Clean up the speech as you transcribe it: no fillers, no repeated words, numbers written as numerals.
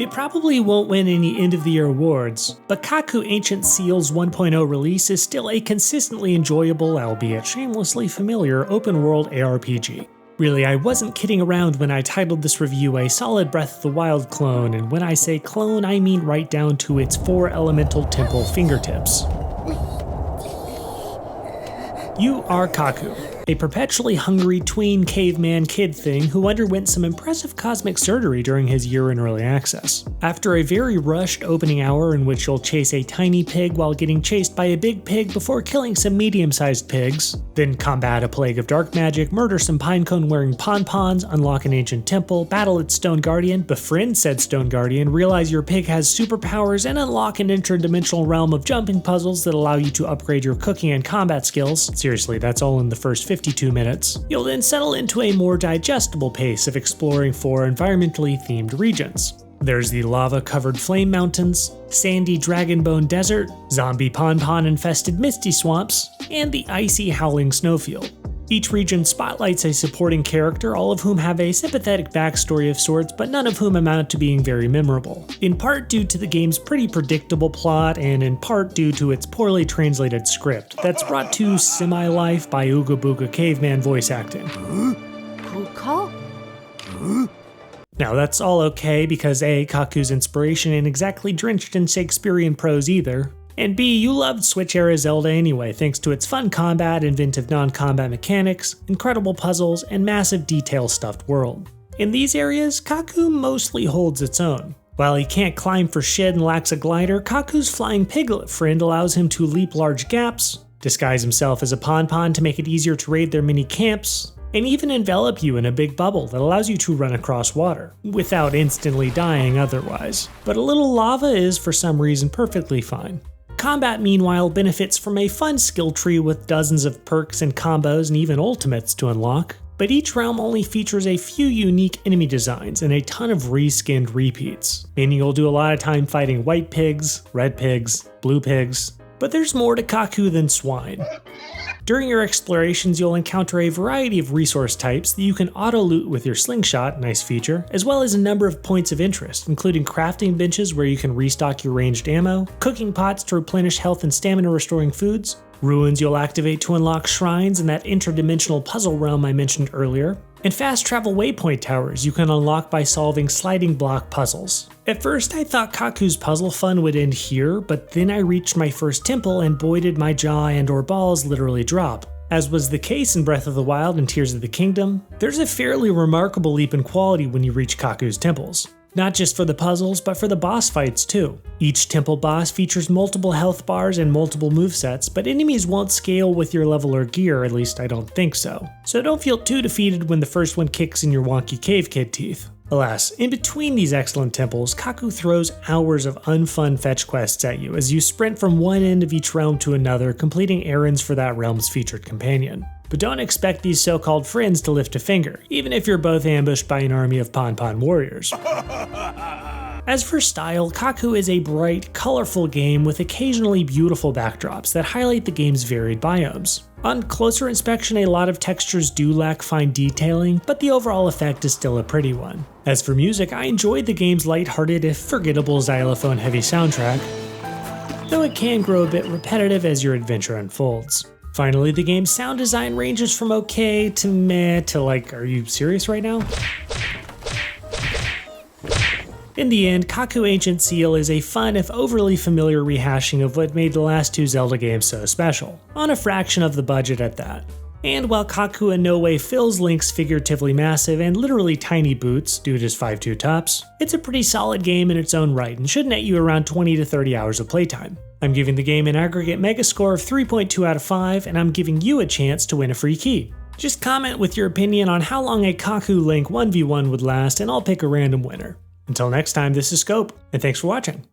It probably won't win any end-of-the-year awards, but KAKU Ancient Seal's 1.0 release is still a consistently enjoyable, albeit shamelessly familiar, open-world ARPG. Really, I wasn't kidding around when I titled this review a solid Breath of the Wild clone, and when I say clone, I mean right down to its 4 elemental temple fingertips. You are KAKU, a perpetually hungry tween caveman kid thing who underwent some impressive cosmic surgery during his year in early access. After a very rushed opening hour in which you'll chase a tiny pig while getting chased by a big pig before killing some medium-sized pigs, then combat a plague of dark magic, murder some pinecone-wearing pon-pons, unlock an ancient temple, battle its stone guardian, befriend said stone guardian, realize your pig has superpowers, and unlock an interdimensional realm of jumping puzzles that allow you to upgrade your cooking and combat skills. Seriously, that's all in the first 52 minutes. You'll then settle into a more digestible pace of exploring 4 environmentally themed regions. There's the lava-covered flame mountains, sandy dragonbone desert, zombie pon-pon infested misty swamps, and the icy howling snowfield. Each region spotlights a supporting character, all of whom have a sympathetic backstory of sorts, but none of whom amount to being very memorable. In part due to the game's pretty predictable plot, and in part due to its poorly translated script that's brought to semi-life by Ooga Booga Caveman voice acting. Now that's all okay because A, KAKU's inspiration ain't exactly drenched in Shakespearean prose either, and B, you loved Switch-era Zelda anyway thanks to its fun combat, inventive non-combat mechanics, incredible puzzles, and massive detail-stuffed world. In these areas, KAKU mostly holds its own. While he can't climb for shit and lacks a glider, KAKU's flying piglet friend allows him to leap large gaps, disguise himself as a pon-pon to make it easier to raid their mini camps, and even envelop you in a big bubble that allows you to run across water, without instantly dying otherwise. But a little lava is for some reason perfectly fine. Combat, meanwhile, benefits from a fun skill tree with dozens of perks and combos and even ultimates to unlock, but each realm only features a few unique enemy designs and a ton of reskinned repeats, meaning you'll do a lot of time fighting white pigs, red pigs, blue pigs, but there's more to KAKU than swine. During your explorations, you'll encounter a variety of resource types that you can auto-loot with your slingshot, nice feature, as well as a number of points of interest, including crafting benches where you can restock your ranged ammo, cooking pots to replenish health and stamina restoring foods, ruins you'll activate to unlock shrines in that interdimensional puzzle realm I mentioned earlier, and fast travel waypoint towers you can unlock by solving sliding block puzzles. At first I thought KAKU's puzzle fun would end here, but then I reached my first temple and boy did my jaw and/or balls literally drop. As was the case in Breath of the Wild and Tears of the Kingdom, there's a fairly remarkable leap in quality when you reach KAKU's temples. Not just for the puzzles, but for the boss fights too. Each temple boss features multiple health bars and multiple movesets, but enemies won't scale with your level or gear, at least I don't think so. So don't feel too defeated when the first one kicks in your wonky cave kid teeth. Alas, in between these excellent temples, KAKU throws hours of unfun fetch quests at you as you sprint from one end of each realm to another, completing errands for that realm's featured companion. But don't expect these so-called friends to lift a finger, even if you're both ambushed by an army of pon-pon warriors. As for style, KAKU is a bright, colorful game with occasionally beautiful backdrops that highlight the game's varied biomes. On closer inspection, a lot of textures do lack fine detailing, but the overall effect is still a pretty one. As for music, I enjoyed the game's lighthearted, if forgettable, xylophone-heavy soundtrack, though it can grow a bit repetitive as your adventure unfolds. Finally, the game's sound design ranges from okay to meh to like, are you serious right now? In the end, KAKU Ancient Seal is a fun, if overly familiar, rehashing of what made the last 2 Zelda games so special, on a fraction of the budget at that. And while KAKU in no way fills Link's figuratively massive and literally tiny boots, due to his 5'2" tops, it's a pretty solid game in its own right and should net you around 20 to 30 hours of playtime. I'm giving the game an aggregate mega score of 3.2 out of 5, and I'm giving you a chance to win a free key. Just comment with your opinion on how long a KAKU Link 1v1 would last, and I'll pick a random winner. Until next time, this is Scope, and thanks for watching.